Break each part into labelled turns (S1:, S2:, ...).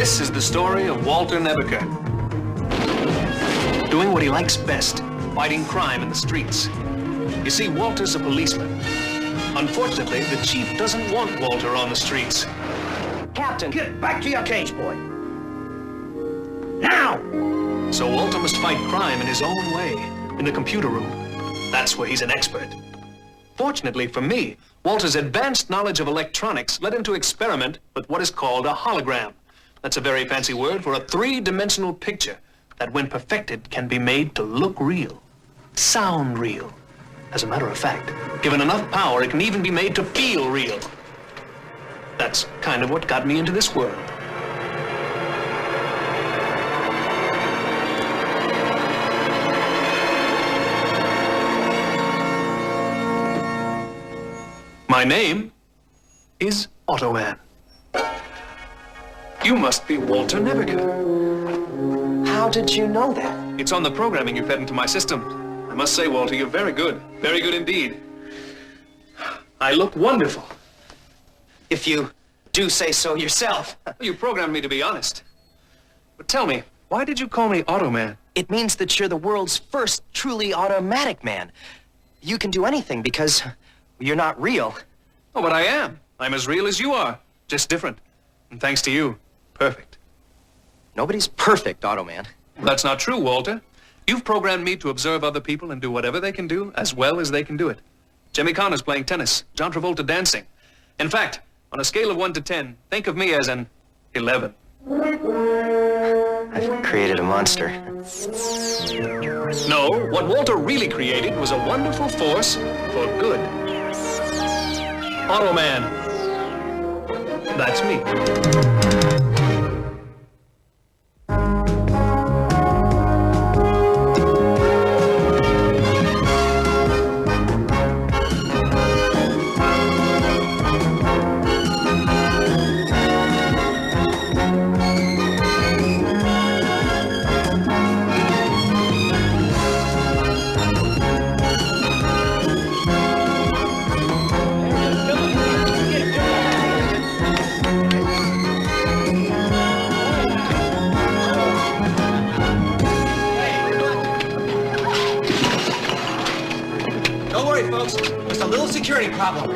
S1: This is the story of Walter Nebeker. Doing what he likes best, fighting crime in the streets. You see, Walter's a policeman. Unfortunately, the chief doesn't want Walter on the streets.
S2: Captain, get back to your cage, boy. Now!
S1: So Walter must fight crime in his own way, in the computer room. That's where he's an expert. Fortunately for me, Walter's advanced knowledge of electronics led him to experiment with what is called a hologram. That's a very fancy word for a three-dimensional picture that, when perfected, can be made to look real, sound real. As a matter of fact, given enough power, it can even be made to feel real. That's kind of what got me into this world. My name is AUTOMAN. You must be Walter Nebeker.
S2: How did you know that?
S1: It's on the programming you fed into my system. I must say, Walter, you're very good. Very good indeed. I look wonderful.
S2: If you do say so yourself.
S1: You programmed me to be honest. But tell me, why did you call me AUTOMAN?
S2: It means that you're the world's first truly automatic man. You can do anything because you're not real.
S1: Oh, but I am. I'm as real as you are, just different. And thanks to you, perfect.
S2: Nobody's perfect, AUTOMAN.
S1: That's not true, Walter. You've programmed me to observe other people and do whatever they can do as well as they can do it. Jimmy Connor's playing tennis, John Travolta dancing. In fact, on a scale of 1 to 10, think of me as an 11.
S2: I've created a monster.
S1: No, what Walter really created was a wonderful force for good. AUTOMAN. That's me.
S2: Folks, just a little security problem.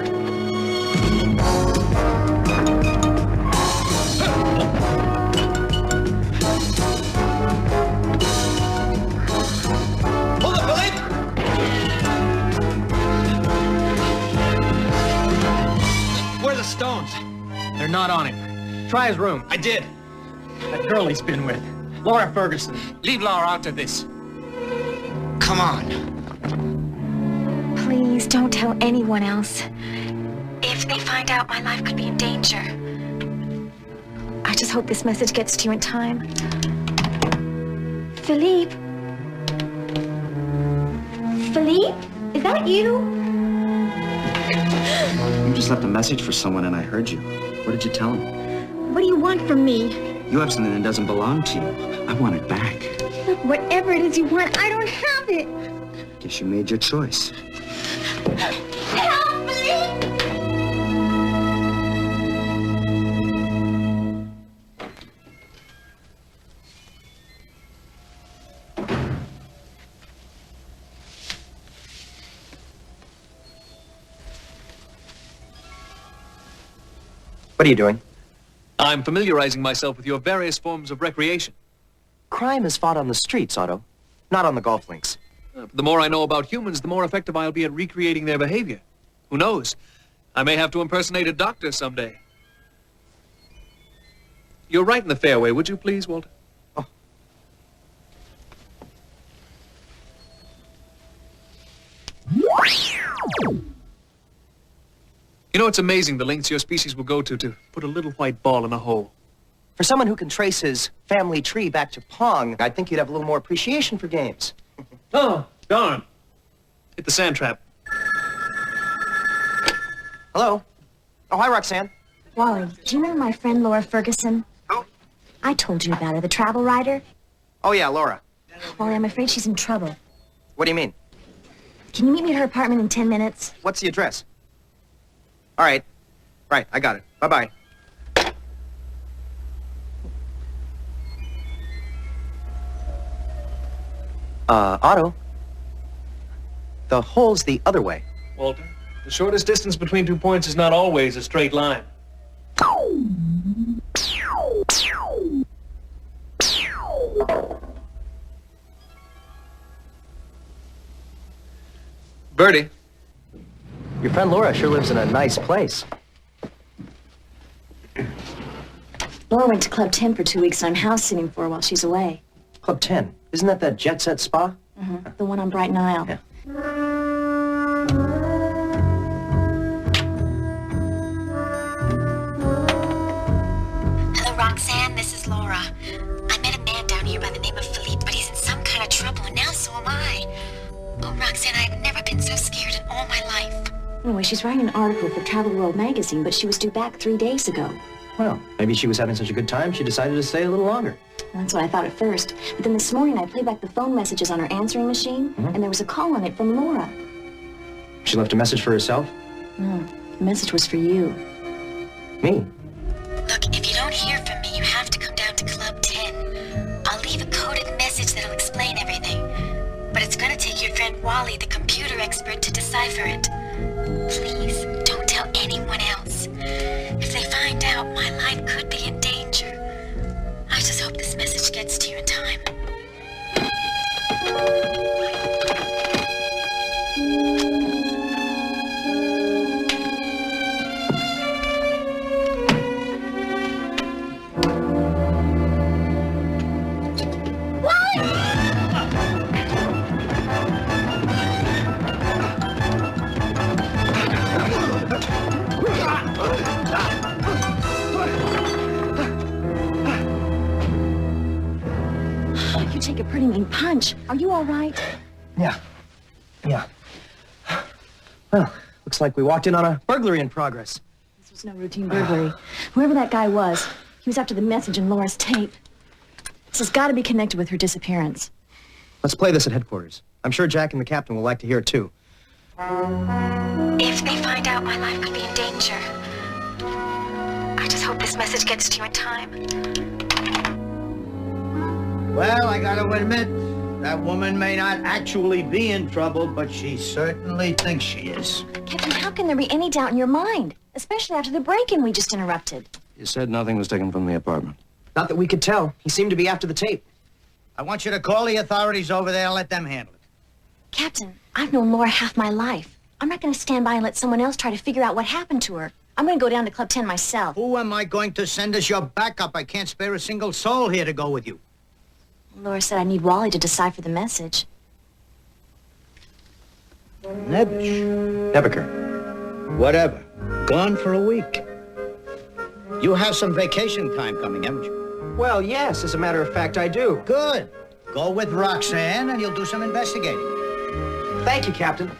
S2: Hold up, Philippe! Where are the stones?
S3: They're not on him. Try his room.
S2: I did.
S3: That girl he's been with, Laura Ferguson. Leave Laura out of this.
S2: Come on.
S4: Please don't tell anyone else. If they find out, my life could be in danger. I just hope this message gets to you in time. Philippe? Philippe? Is that you?
S5: You just left a message for someone and I heard you. What did you tell him?
S4: What do you want from me?
S5: You have something that doesn't belong to you. I want it back.
S4: Look, whatever it is you want, I don't have it.
S5: Guess you made your choice.
S4: Help me!
S2: What are you doing?
S1: I'm familiarizing myself with your various forms of recreation.
S2: Crime is fought on the streets, Otto, not on the golf links.
S1: The more I know about humans, the more effective I'll be at recreating their behavior. Who knows? I may have to impersonate a doctor someday. You're right in the fairway, would you please, Walter?
S2: Oh.
S1: You know, it's amazing the lengths your species will go to put a little white ball in a hole.
S2: For someone who can trace his family tree back to Pong, I'd think you'd have a little more appreciation for games.
S1: Oh, darn. Hit the sand trap.
S2: Hello? Oh, hi, Roxanne.
S4: Wally, do you know my friend Laura Ferguson?
S2: Who?
S4: I told you about her, the travel writer.
S2: Oh, yeah, Laura.
S4: Wally, I'm afraid she's in trouble.
S2: What do you mean?
S4: Can you meet me at her apartment in 10 minutes?
S2: What's the address? All right. Right, I got it. Bye-bye. Otto. The hole's the other way.
S1: Walter, the shortest distance between 2 points is not always a straight line. Bertie.
S2: Your friend Laura sure lives in a nice place.
S4: Laura went to Club 10 for 2 weeks, and I'm house sitting for her while she's away.
S2: Club 10. Isn't that that jet set spa?
S4: Mm-hmm. The one on Brighton Isle.
S2: Yeah.
S6: Hello, Roxanne. This is Laura. I met a man down here by the name of Philippe, but he's in some kind of trouble, and now so am I. Oh, Roxanne, I've never been so scared in all my life.
S4: Anyway, she's writing an article for Travel World magazine, but she was due back 3 days ago.
S2: Well, maybe she was having such a good time, she decided to stay a little longer.
S4: That's what I thought at first. But then this morning, I played back the phone messages on her answering machine, and there was a call on it from Laura.
S2: She left a message for herself?
S4: No, the message was for you.
S2: Me?
S6: Look, if you don't hear from me, you have to come down to Club 10. I'll leave a coded message that'll explain everything. But it's gonna take your friend Wally, the computer expert, to decipher it. Please, don't tell anyone else. If they find out, my life could be in danger. I just hope this message gets to you in time.
S4: You take a pretty mean punch. Are you all right?
S2: Yeah. Well, looks like we walked in on a burglary in progress.
S4: This was no routine burglary. Whoever that guy was, he was after the message in Laura's tape. This has got to be connected with her disappearance.
S2: Let's play this at headquarters. I'm sure Jack and the captain will like to hear it, too.
S6: If they find out, my life could be in danger. I just hope this message gets to you in time.
S7: Well, I gotta admit, that woman may not actually be in trouble, but she certainly thinks she is.
S4: Captain, how can there be any doubt in your mind? Especially after the break-in we just interrupted.
S5: You said nothing was taken from the apartment.
S2: Not that we could tell. He seemed to be after the tape.
S7: I want you to call the authorities over there and let them handle it.
S4: Captain, I've known Laura half my life. I'm not going to stand by and let someone else try to figure out what happened to her. I'm going to go down to Club 10 myself.
S7: Who am I going to send as your backup? I can't spare a single soul here to go with you.
S4: Laura said I need Wally to decipher the message.
S2: Nebaker.
S7: Whatever. Gone for a week. You have some vacation time coming, haven't you?
S2: Well, yes, as a matter of fact, I do.
S7: Good. Go with Roxanne and you'll do some investigating.
S2: Thank you, Captain.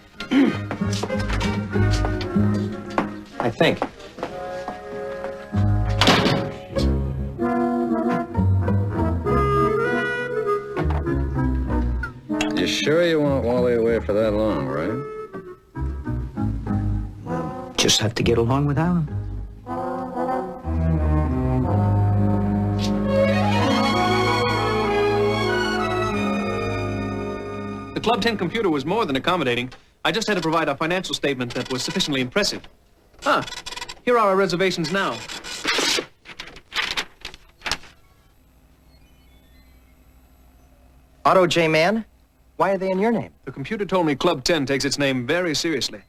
S2: I think.
S5: You sure you want Wally away for that long, right?
S7: Just have to get along without him.
S1: The Club 10 computer was more than accommodating. I just had to provide a financial statement that was sufficiently impressive. Ah, here are our reservations now.
S2: Otto J. Mann? Why are they in your name?
S1: The computer told me Club 10 takes its name very seriously.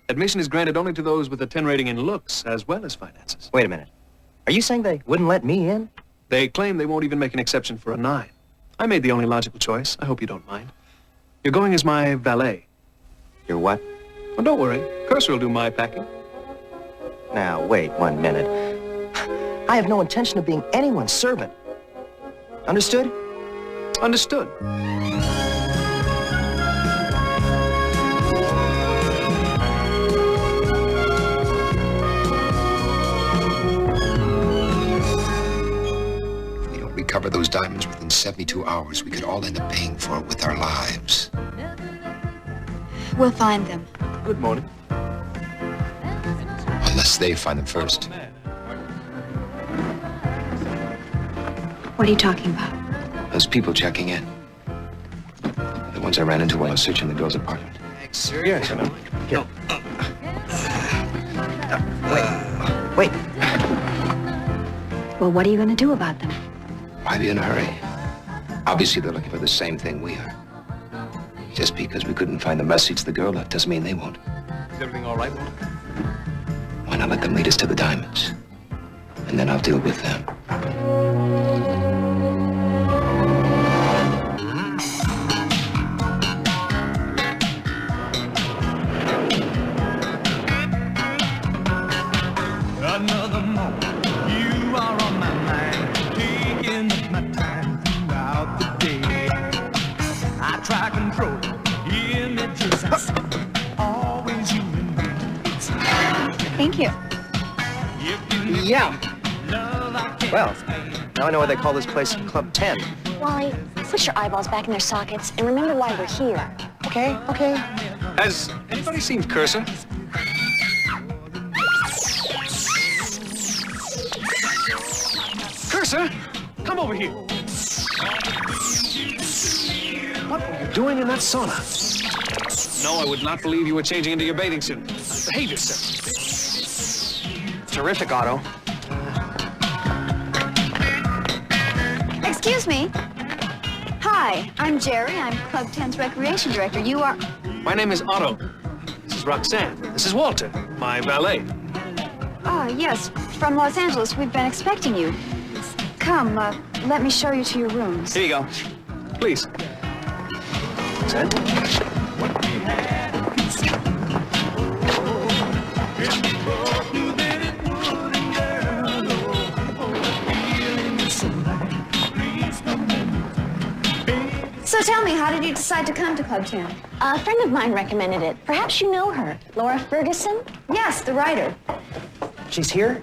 S1: Admission is granted only to those with a 10 rating in looks as well as finances.
S2: Wait a minute. Are you saying they wouldn't let me in?
S1: They claim they won't even make an exception for a 9. I made the only logical choice. I hope you don't mind. You're going as my valet.
S2: You're what?
S1: Oh, don't worry. Cursor will do my packing.
S2: Now, wait 1 minute. I have no intention of being anyone's servant. Understood?
S1: Understood.
S8: If we don't recover those diamonds within 72 hours, we could all end up paying for it with our lives.
S6: We'll find them.
S1: Good morning.
S8: Unless they find them first.
S6: What are you talking about?
S8: Those people checking in. The ones I ran into while I was searching the girl's apartment.
S2: Yes, Here. Wait.
S4: Well, what are you going to do about them?
S8: Why be in a hurry? Obviously, they're looking for the same thing we are. Just because we couldn't find the message the girl left doesn't mean they won't.
S1: Is everything all right, Walter?
S8: Why not let them lead us to the diamonds? And then I'll deal with them.
S3: Another moment, you are on my mind, taking up my time throughout the day. I try controlling images I see, always you and me. It's
S4: Thank you.
S2: Yeah. Well, now I know why they call this place Club 10.
S6: Wally, put your eyeballs back in their sockets and remember why we're here.
S2: Okay.
S1: Has anybody seen Cursor? Cursor, come over here. What were you doing in that sauna? No, I would not believe you were changing into your bathing suit. Behave yourself.
S2: Terrific, Otto.
S4: Excuse me. Hi, I'm Jerry. I'm Club 10's recreation director. You are...
S1: My name is Otto. This is Roxanne. This is Walter, my valet.
S4: Yes, from Los Angeles. We've been expecting you. Come, let me show you to your rooms.
S1: Here you go. Please.
S2: Roxanne?
S4: So tell me, how did you decide to come to Club 10?
S6: A friend of mine recommended it. Perhaps you know her. Laura Ferguson?
S4: Yes, the writer.
S2: She's here?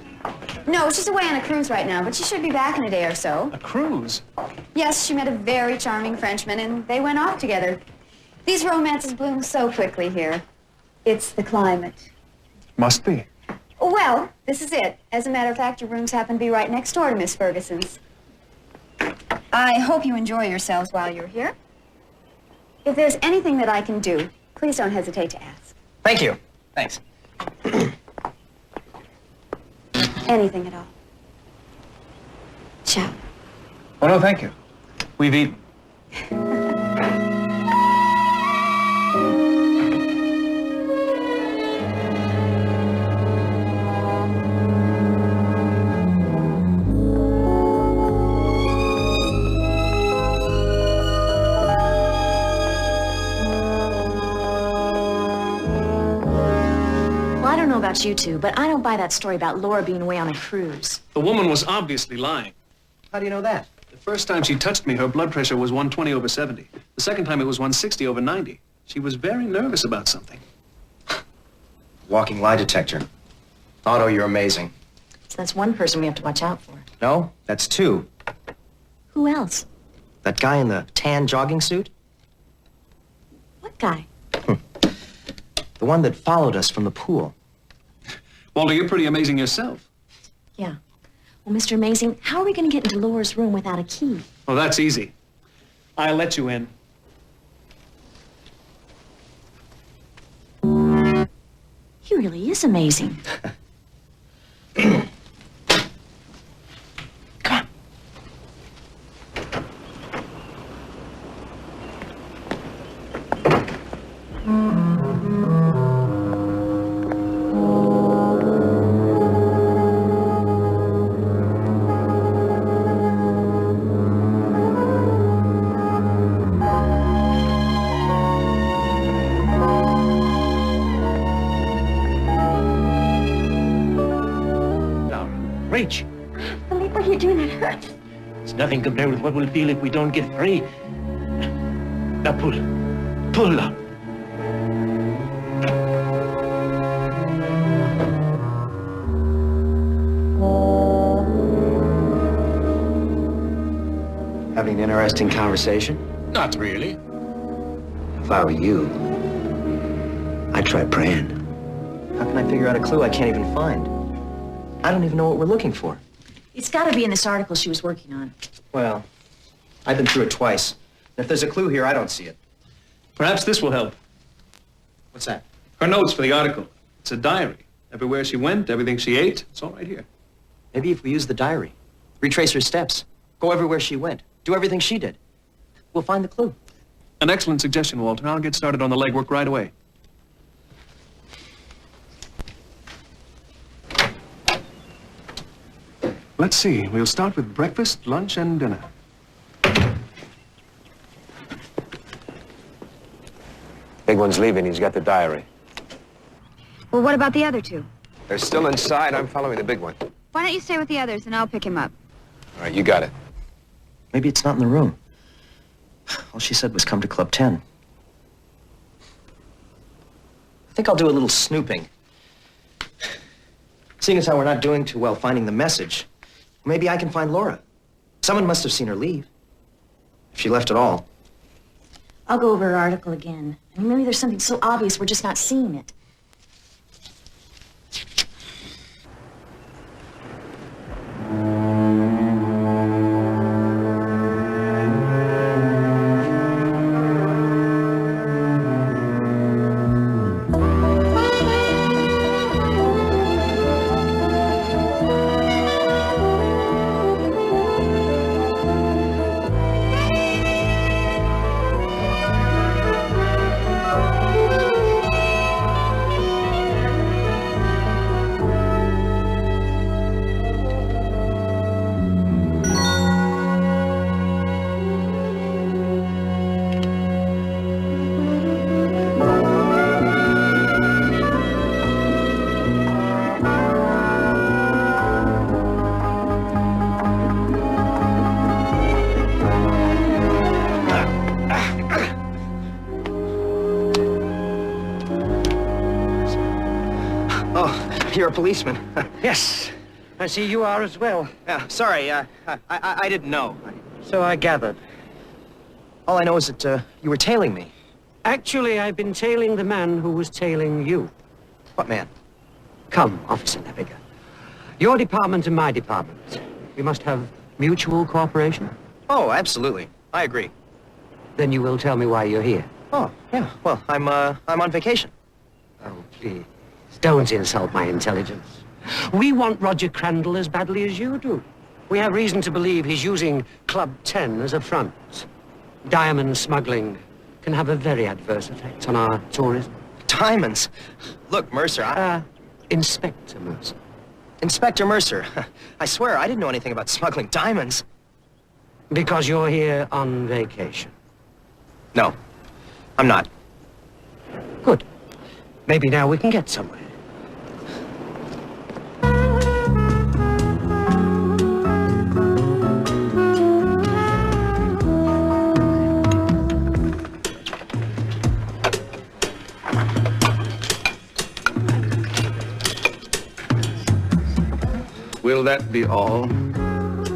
S4: No, she's away on a cruise right now, but she should be back in a day or so.
S1: A cruise?
S4: Yes, she met a very charming Frenchman, and they went off together. These romances bloom so quickly here. It's the climate.
S1: Must be.
S4: Well, this is it. As a matter of fact, your rooms happen to be right next door to Miss Ferguson's. I hope you enjoy yourselves while you're here. If there's anything that I can do, please don't hesitate to ask.
S2: Thank you. Thanks.
S4: Anything at all. Ciao.
S1: Oh, no, thank you. We've eaten.
S6: About you two, but I don't buy that story about Laura being away on a cruise.
S1: The woman was obviously lying.
S2: How do you know that?
S1: The first time she touched me, her blood pressure was 120/70. The second time it was 160/90. She was very nervous about something.
S2: Walking lie detector. Otto, you're amazing.
S6: So that's one person we have to watch out for.
S2: No, that's two.
S6: Who else?
S2: That guy in the tan jogging suit?
S6: What guy?
S2: The one that followed us from the pool.
S1: Walter, you're pretty amazing yourself.
S6: Yeah. Well, Mr. Amazing, how are we going to get into Laura's room without a key?
S1: Well, that's easy. I'll let you in.
S6: He really is amazing.
S2: Come on.
S9: Rach,
S6: Philippe, what are you doing? That hurts.
S9: it's nothing compared with what we'll feel if we don't get free. Now pull. Pull up.
S2: Having an interesting conversation?
S9: Not really.
S2: If I were you, I'd try praying. How can I figure out a clue I can't even find? I don't even know what we're looking for.
S6: It's got to be in this article she was working on.
S2: Well, I've been through it twice. And if there's a clue here, I don't see it.
S1: Perhaps this will help.
S2: What's that?
S1: Her notes for the article. It's a diary. Everywhere she went, everything she ate, it's all right here.
S2: Maybe if we use the diary, retrace her steps, go everywhere she went, do everything she did, we'll find the clue.
S1: An excellent suggestion, Walter. I'll get started on the legwork right away. Let's see. We'll start with breakfast, lunch, and dinner.
S8: Big one's leaving. He's got the diary.
S4: Well, what about the other two?
S8: They're still inside. I'm following the big one.
S4: Why don't you stay with the others and I'll pick him up?
S8: All right, you got it.
S2: Maybe it's not in the room. All she said was come to Club 10. I think I'll do a little snooping. Seeing as how we're not doing too well finding the message, maybe I can find Laura. Someone must have seen her leave. If she left at all.
S10: I'll go over her article again. I mean, maybe there's something so obvious we're just not seeing it.
S2: You're a policeman.
S9: Yes, I see you are as well.
S2: Yeah, sorry, I didn't know.
S9: So I gathered.
S2: All I know is that you were tailing me.
S9: Actually, I've been tailing the man who was tailing you.
S2: What man?
S9: Come, Officer Nebiger. Your department and my department. We must have mutual cooperation.
S2: Oh, absolutely. I agree.
S9: Then you will tell me why you're here.
S2: Oh, yeah. Well, I'm on vacation.
S9: Oh, please. Don't insult my intelligence. We want Roger Crandall as badly as you do. We have reason to believe he's using Club 10 as a front. Diamond smuggling can have a very adverse effect on our tourism.
S2: Diamonds? Look, Mercer,
S9: Inspector Mercer.
S2: Inspector Mercer, I swear I didn't know anything about smuggling diamonds.
S9: Because you're here on vacation.
S2: No, I'm not.
S9: Good. Maybe now we can get somewhere.
S8: Will that be all?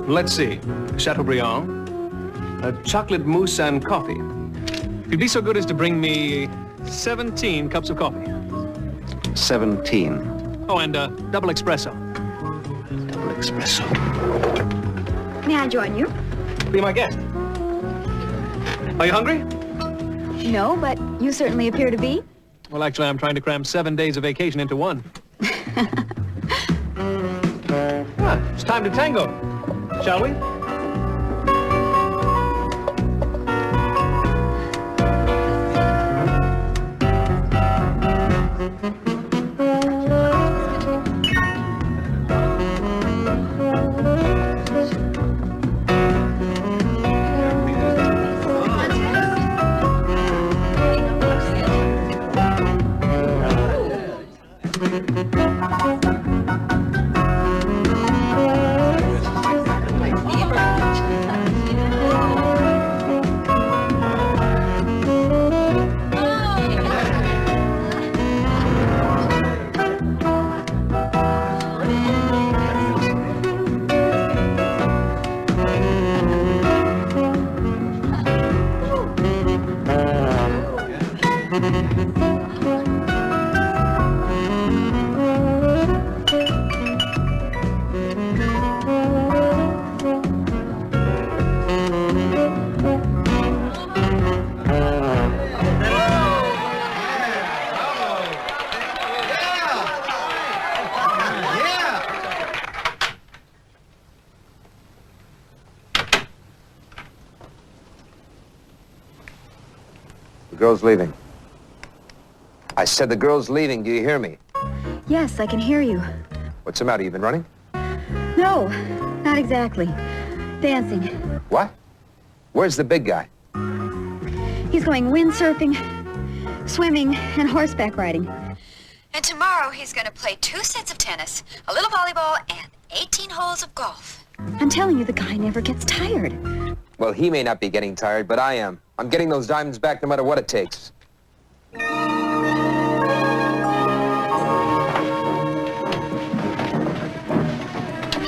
S1: Let's see. Chateaubriand, a chocolate mousse and coffee. If you'd be so good as to bring me 17 cups of coffee.
S8: 17.
S1: Oh, and double espresso.
S8: Double espresso.
S4: May I join you?
S1: Be my guest. Are you hungry?
S4: No, but you certainly appear to be.
S1: Well, actually, I'm trying to cram 7 days of vacation into one. It's time to tango, shall we?
S8: girl's leaving. I said the girl's leaving. Do you hear me?
S4: Yes, I can hear you.
S8: What's the matter? You been running?
S4: No, not exactly. Dancing.
S8: What? Where's the big guy?
S4: He's going windsurfing, swimming, and horseback riding.
S6: And tomorrow he's gonna play 2 sets of tennis, a little volleyball, and 18 holes of golf.
S4: I'm telling you, the guy never gets tired.
S8: Well, he may not be getting tired, but I am. I'm getting those diamonds back no matter what it takes.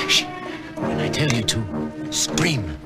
S9: Shh. When I tell you to, scream.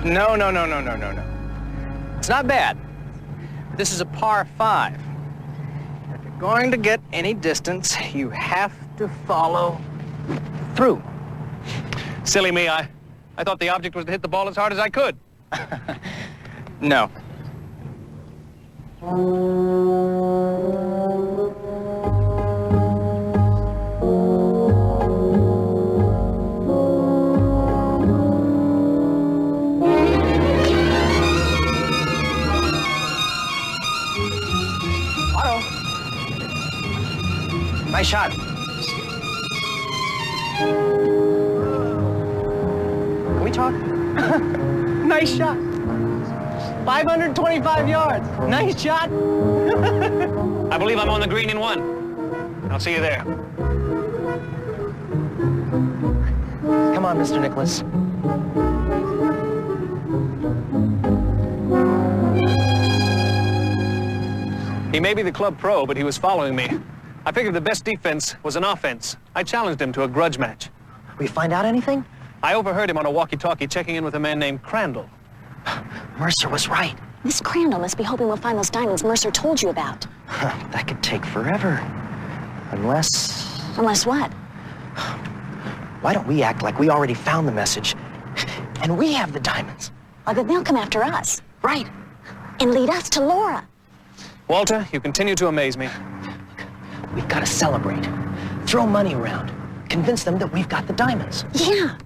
S11: No. It's not bad. This is a par 5. If you're going to get any distance, you have to follow through.
S1: Silly me, I thought the object was to hit the ball as hard as I could.
S11: No. Nice shot. Can we talk? Nice shot. 525 yards. Nice shot.
S1: I believe I'm on the green in 1. I'll see you there.
S11: Come on, Mr. Nicholas.
S1: He may be the club pro, but he was following me. I figured the best defense was an offense. I challenged him to a grudge match.
S11: We find out anything?
S1: I overheard him on a walkie-talkie checking in with a man named Crandall.
S11: Mercer was right.
S10: Miss Crandall must be hoping we'll find those diamonds Mercer told you about.
S11: That could take forever. Unless...
S10: Unless what?
S11: Why don't we act like we already found the message, and we have the diamonds?
S10: Well, then they'll come after us.
S11: Right.
S10: And lead us to Laura.
S1: Walter, you continue to amaze me.
S11: We've got to celebrate. Throw money around. Convince them that we've got the diamonds.
S10: Yeah,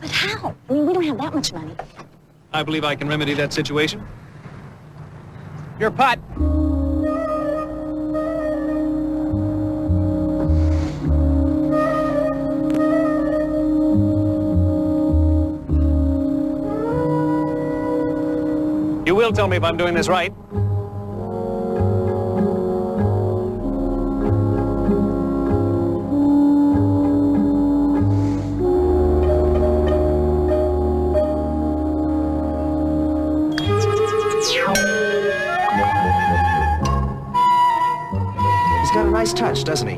S10: but how? I mean, we don't have that much money.
S1: I believe I can remedy that situation.
S11: Your putt.
S1: You will tell me if I'm doing this right.
S11: He's got a nice touch, doesn't he?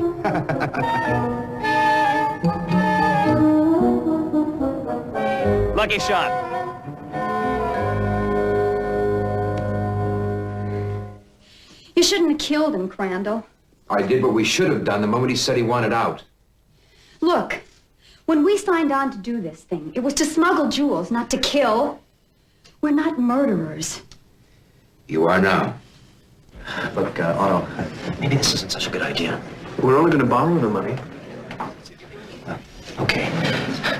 S1: Lucky shot.
S4: You shouldn't have killed him, Crandall.
S8: I did what we should have done the moment he said he wanted out.
S4: Look, when we signed on to do this thing, it was to smuggle jewels, not to kill. We're not murderers.
S8: You are now.
S11: Look, Otto, maybe this isn't such a good idea.
S1: We're only going to borrow the money.
S11: Okay.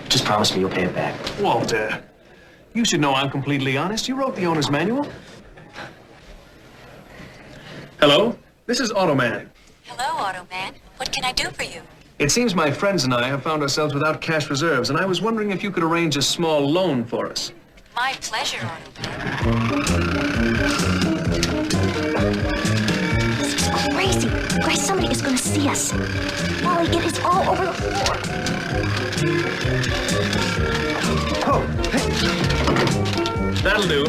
S11: Just promise me you'll pay it back.
S1: Walter, you should know I'm completely honest. You wrote the owner's manual. Hello? This is AUTOMAN.
S6: Hello, AUTOMAN. What can I do for you?
S1: It seems my friends and I have found ourselves without cash reserves, and I was wondering if you could arrange a small loan for us.
S6: My pleasure, AUTOMAN.
S10: This is crazy. Grace, somebody is going to see us. Wally, it is all over the floor.
S1: That'll do.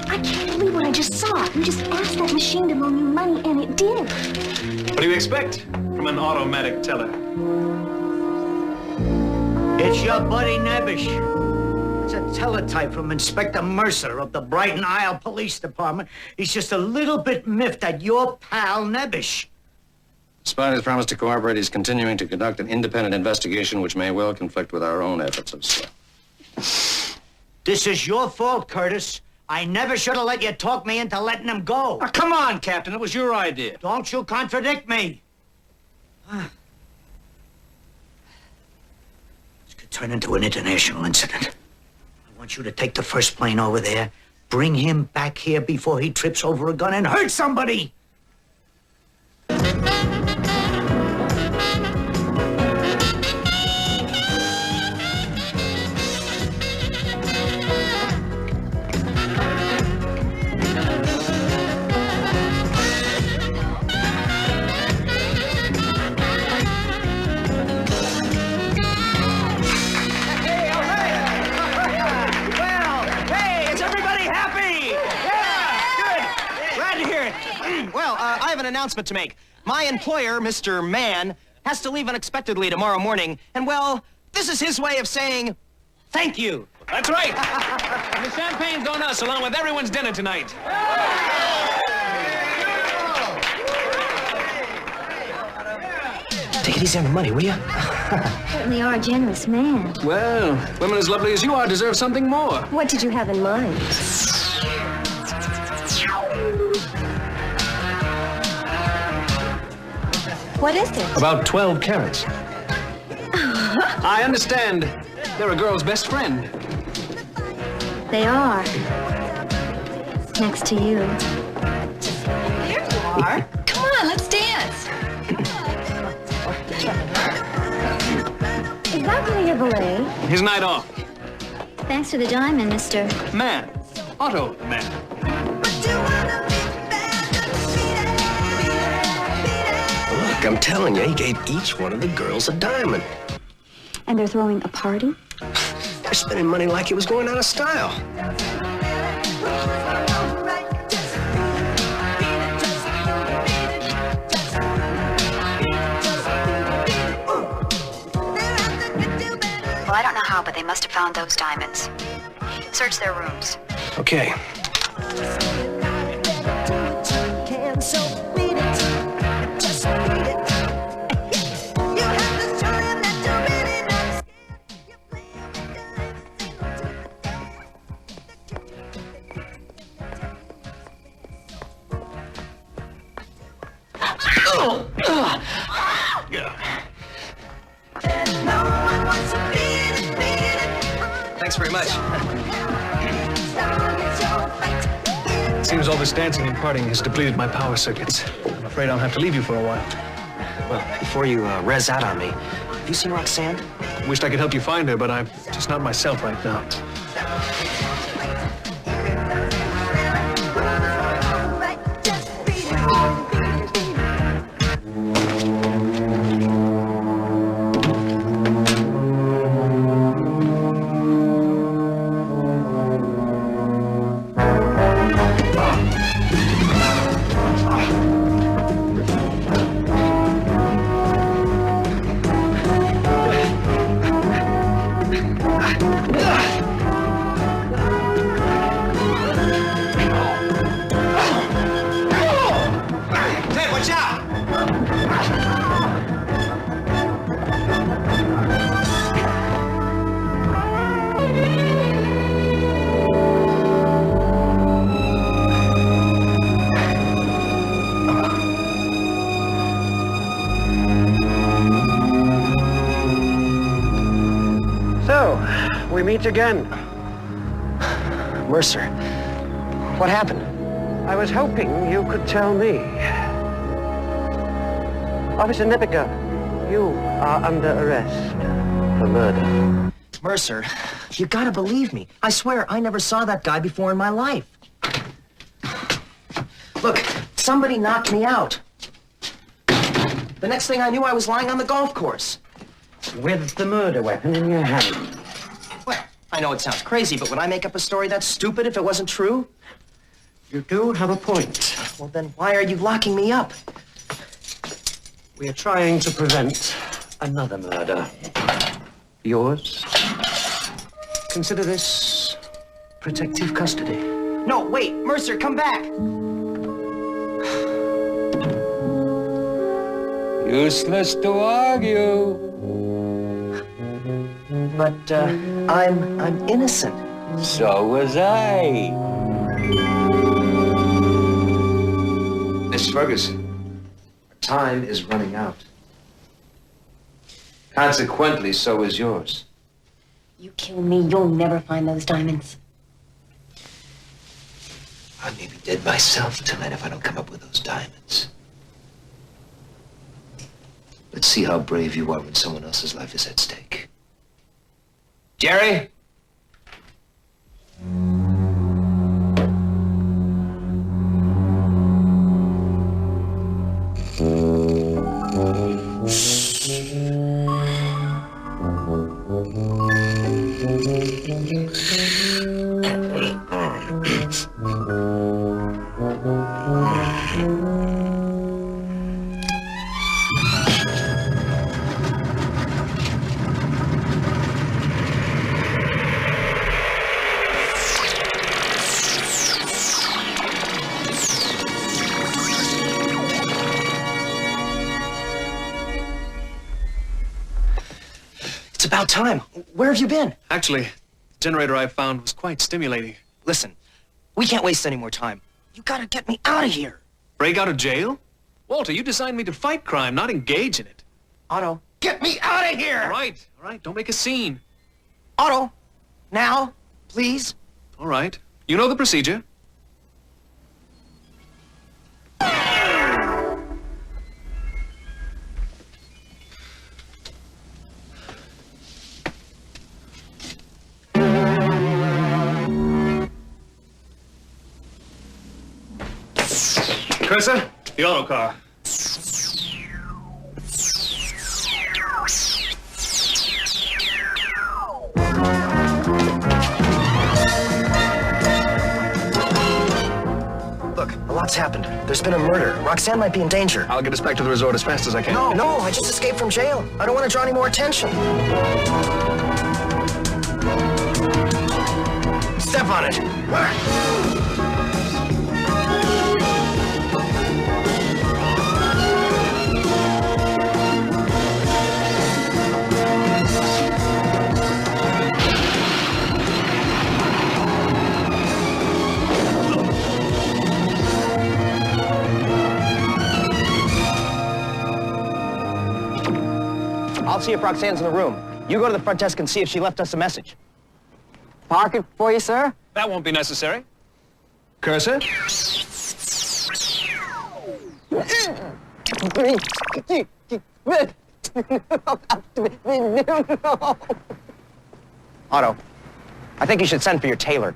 S10: I can't believe what I just saw it. You just asked that machine to loan you money, and it did.
S1: What do you expect from an automatic teller?
S7: It's your buddy Nebish. It's a teletype from Inspector Mercer of the Brighton Isle Police Department. He's just a little bit miffed at your pal Nebish.
S12: Despite his promise to cooperate, he's continuing to conduct an independent investigation which may well conflict with our own efforts of swell.
S7: This is your fault, Curtis. I never should have let you talk me into letting him go.
S12: Oh, come on, Captain. It was your idea.
S7: Don't you contradict me. This could turn into an international incident. I want you to take the first plane over there, bring him back here before he trips over a gun and hurts somebody.
S11: I have an announcement to make. My employer, Mr. Mann, has to leave unexpectedly tomorrow morning, and, well, this is his way of saying thank you.
S1: That's right. And the champagne's on us, along with everyone's dinner tonight.
S2: Take it easy on the money, will you?
S10: Certainly are a generous man.
S1: Well, women as lovely as you are deserve something more.
S10: What did you have in mind? What is it?
S1: About 12 carats. I understand they're a girl's best friend.
S10: They are. Next to you.
S4: Here you are. Come on, let's dance.
S10: Is that one of your ballet?
S1: His night off.
S10: Thanks for the diamond, Mr.
S1: Man. AUTOMAN.
S2: Look, I'm telling you, he gave each one of the girls a diamond.
S10: And they're throwing a party?
S2: They're spending money like it was going out of style.
S4: Well, I don't know how, but they must have found those diamonds. Search their rooms.
S2: Okay.
S1: Thanks very much. Seems all this dancing and partying has depleted my power circuits. I'm afraid I'll have to leave you for a while.
S2: Well, before you rez out on me, have you seen Roxanne?
S1: Wished I could help you find her, but I'm just not myself right now.
S9: We meet again.
S2: Mercer, what happened?
S9: I was hoping you could tell me. Officer Nebiger, you are under arrest for murder.
S2: Mercer, you gotta believe me. I swear, I never saw that guy before in my life. Look, somebody knocked me out. The next thing I knew, I was lying on the golf course.
S9: With the murder weapon in your hand.
S2: Well, I know it sounds crazy, but would I make up a story that stupid if it wasn't true? You do have a point. Well, then why are you locking me up?
S9: We are trying to prevent another murder. Yours? Consider this protective custody.
S2: No, wait, Mercer, come back.
S8: Useless to argue.
S2: But, I'm innocent.
S8: So was I. Miss Ferguson, our time is running out. Consequently, so is yours.
S10: You kill me, you'll never find those diamonds.
S8: I may be dead myself tonight if I don't come up with those diamonds. Let's see how brave you are when someone else's life is at stake. Jerry?
S2: It's about time. Where have you been?
S1: Actually, the generator I found was quite stimulating.
S2: Listen, we can't waste any more time. You gotta get me out of here.
S1: Break out of jail? Walter, you designed me to fight crime, not engage in it.
S2: Otto, get me out of here!
S1: All right, don't make a scene.
S2: Otto, now, please.
S1: All right, you know the procedure. Cursor, the auto car.
S2: Look, a lot's happened. There's been a murder. Roxanne might be in danger.
S1: I'll get us back to the resort as fast as I can.
S2: No, I just escaped from jail. I don't want to draw any more attention. Step on it. I'll see if Roxanne's in the room. You go to the front desk and see if she left us a message.
S11: Park it for you, sir?
S1: That won't be necessary. Cursor?
S2: Otto, I think you should send for your tailor.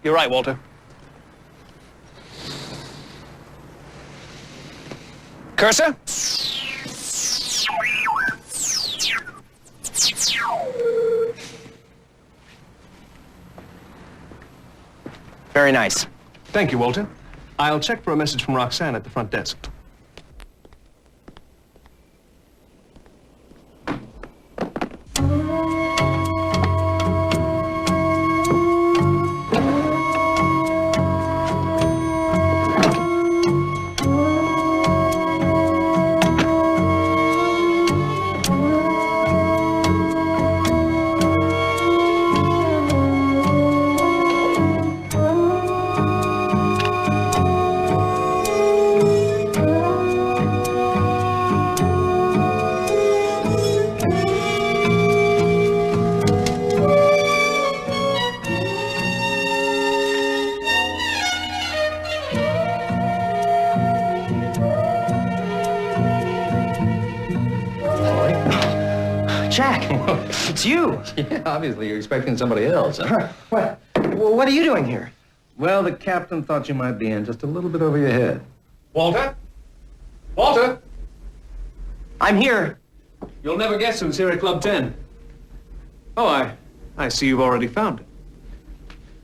S1: You're right, Walter. Cursor?
S2: Very nice.
S1: Thank you, Walter. I'll check for a message from Roxanne at the front desk.
S2: Jack, it's you.
S12: Yeah, obviously you're expecting somebody else, huh?
S2: What are you doing here?
S12: Well, the captain thought you might be in just a little bit over your head.
S1: Walter? Walter?
S2: I'm here.
S1: You'll never guess who's here at Club 10. Oh, I see you've already found it.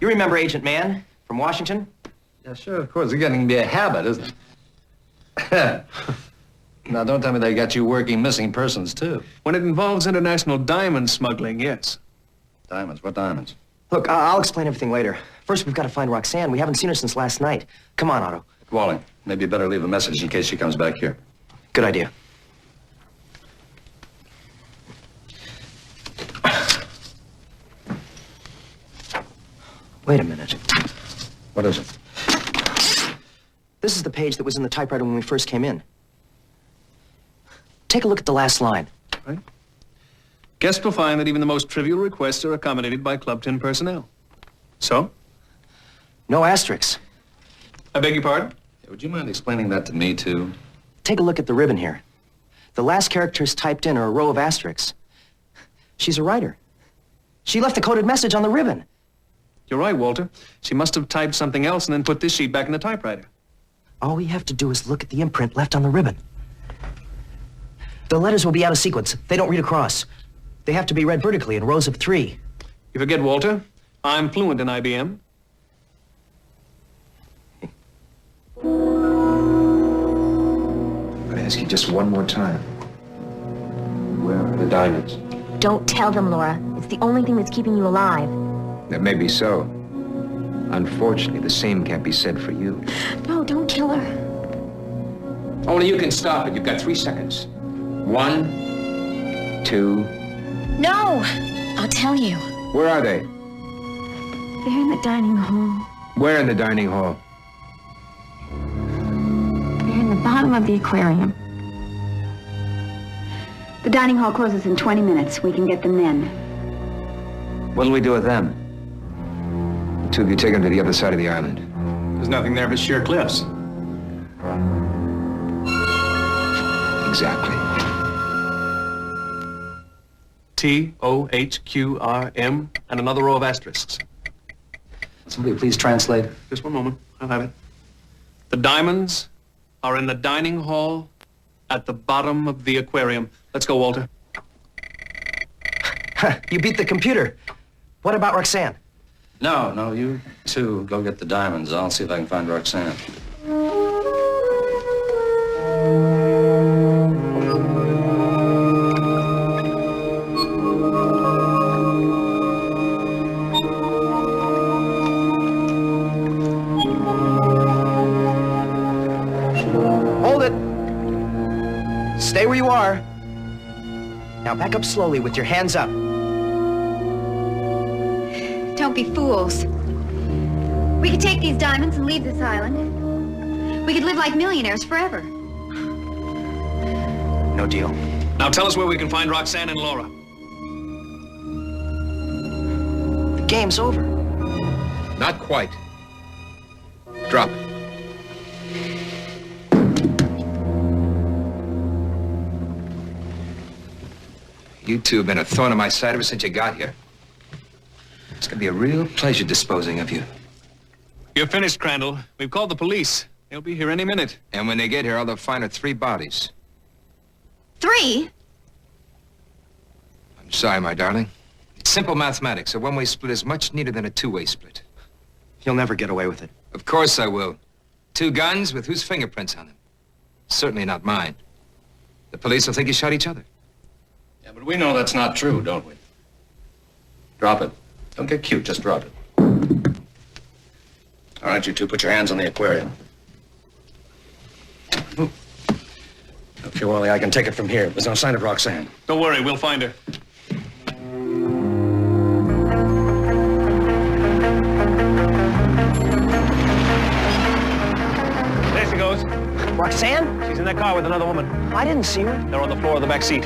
S2: You remember Agent Mann from Washington?
S12: Yeah, sure, of course. It's getting to be a habit, isn't it? Now, don't tell me they got you working missing persons, too.
S1: When it involves international diamond smuggling, yes.
S12: Diamonds? What diamonds?
S2: Look, I'll explain everything later. First, we've got to find Roxanne. We haven't seen her since last night. Come on, Otto.
S12: Wally, maybe you better leave a message in case she comes back here.
S2: Good idea. Wait a minute.
S12: What is it?
S2: This is the page that was in the typewriter when we first came in. Take a look at the last line.
S1: Right. Guests will find that even the most trivial requests are accommodated by Club 10 personnel. So?
S2: No asterisks.
S1: I beg your pardon?
S12: Would you mind explaining that to me, too?
S2: Take a look at the ribbon here. The last characters typed in are a row of asterisks. She's a writer. She left a coded message on the ribbon.
S1: You're right, Walter. She must have typed something else and then put this sheet back in the typewriter.
S2: All we have to do is look at the imprint left on the ribbon. The letters will be out of sequence. They don't read across. They have to be read vertically in rows of 3.
S1: You forget, Walter, I'm fluent in IBM.
S8: I'm gonna ask you just one more time. Where are the diamonds?
S10: Don't tell them, Laura. It's the only thing that's keeping you alive.
S8: That may be so. Unfortunately, the same can't be said for you.
S10: No, don't kill her.
S8: Only you can stop it. You've got 3 seconds. 1, 2.
S10: No! I'll tell you.
S8: Where are they?
S10: They're in the dining hall.
S8: Where in the dining hall?
S10: They're in the bottom of the aquarium.
S4: The dining hall closes in 20 minutes. We can get them then.
S5: What'll we do with them?
S8: The 2 of you take them to the other side of the island.
S1: There's nothing there but sheer cliffs.
S8: Exactly.
S1: TOHQRM and another row of asterisks.
S5: Somebody please translate.
S1: Just one moment. I'll have it. The diamonds are in the dining hall at the bottom of the aquarium. Let's go, Walter.
S2: You beat the computer. What about Roxanne?
S12: No, you two go get the diamonds. I'll see if I can find Roxanne.
S2: Hold it. Stay where you are. Now back up slowly with your hands up.
S4: Don't be fools. We could take these diamonds and leave this island. We could live like millionaires forever.
S2: No deal.
S1: Now tell us where we can find Roxanne and Laura.
S2: The game's over.
S8: Not quite. Drop it. You two have been a thorn in my side ever since you got here. It's gonna be a real pleasure disposing of you.
S1: You're finished, Crandall. We've called the police. They'll be here any minute.
S8: And when they get here, all they'll find are 3 bodies.
S4: 3?
S8: I'm sorry, my darling. It's simple mathematics. A one-way split is much neater than a two-way split.
S2: You'll never get away with it.
S8: Of course I will. 2 guns with whose fingerprints on them? Certainly not mine. The police will think you shot each other.
S12: Yeah, but we know that's not true, don't we? Drop it. Don't get cute, just drop it. All right, you two, put your hands on the aquarium. Okay, Wally, I can take it from here. There's no sign of Roxanne.
S1: Don't worry, we'll find her. There she goes.
S2: Roxanne?
S1: She's in that car with another woman.
S2: I didn't see her.
S1: They're on the floor of the back seat.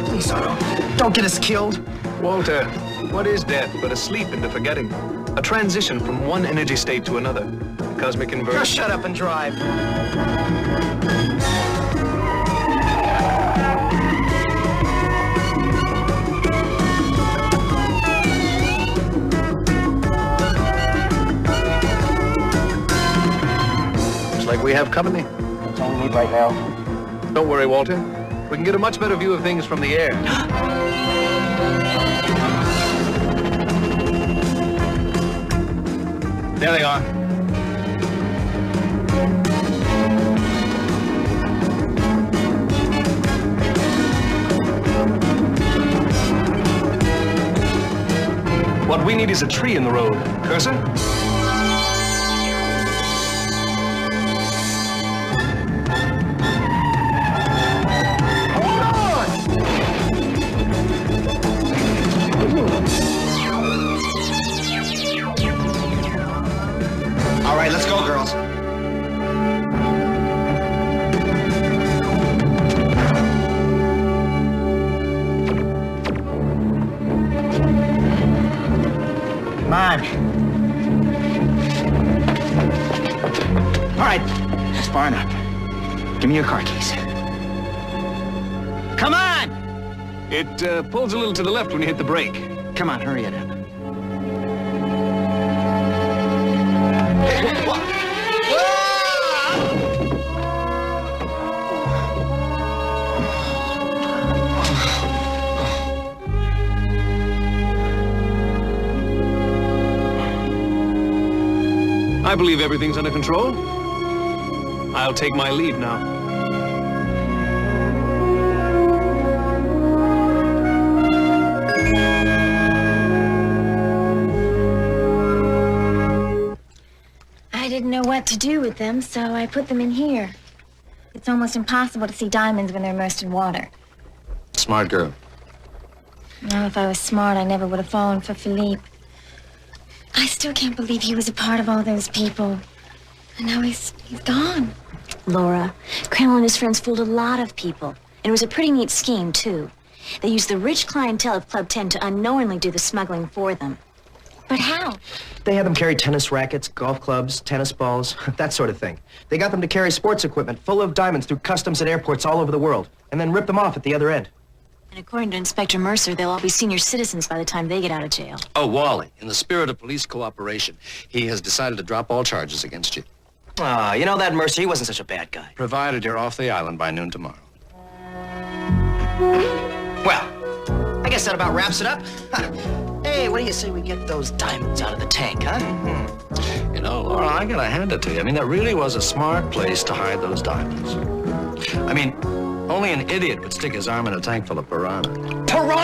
S2: Please, Otto. Don't get us killed.
S1: Walter, what is death but a sleep into forgetting? A transition from one energy state to another. A cosmic inversion.
S2: Just shut up and drive.
S1: Looks like we have company.
S2: That's all we need right now?
S1: Don't worry, Walter. We can get a much better view of things from the air. There they are. What we need is a tree in the road. Cursor?
S5: All right, let's go, girls.
S2: Come on. All right, that's far enough. Give me your car keys. Come on!
S1: It pulls a little to the left when you hit the brake.
S2: Come on, hurry it up.
S1: I believe everything's under control. I'll take my leave now.
S6: I didn't know what to do with them, so I put them in here. It's almost impossible to see diamonds when they're immersed in water.
S12: Smart girl.
S6: Now, if I was smart, I never would have fallen for Philippe. I still can't believe he was a part of all those people. And now he's gone.
S10: Laura, Crandall and his friends fooled a lot of people. And it was a pretty neat scheme, too. They used the rich clientele of Club 10 to unknowingly do the smuggling for them.
S6: But how?
S2: They had them carry tennis rackets, golf clubs, tennis balls, that sort of thing. They got them to carry sports equipment full of diamonds through customs at airports all over the world, and then rip them off at the other end.
S10: And according to Inspector Mercer, they'll all be senior citizens by the time they get out of jail.
S12: Oh, Wally, in the spirit of police cooperation, he has decided to drop all charges against you.
S2: Ah, you know that Mercer, he wasn't such a bad guy.
S12: Provided you're off the island by noon tomorrow.
S2: Well, I guess that about wraps it up. Huh. Hey, what do you say we get those diamonds out of the tank, huh?
S12: You know, Laura, I gotta hand it to you. I mean, that really was a smart place to hide those diamonds. I mean, only an idiot would stick his arm in a tank full of piranha.
S2: Piranha!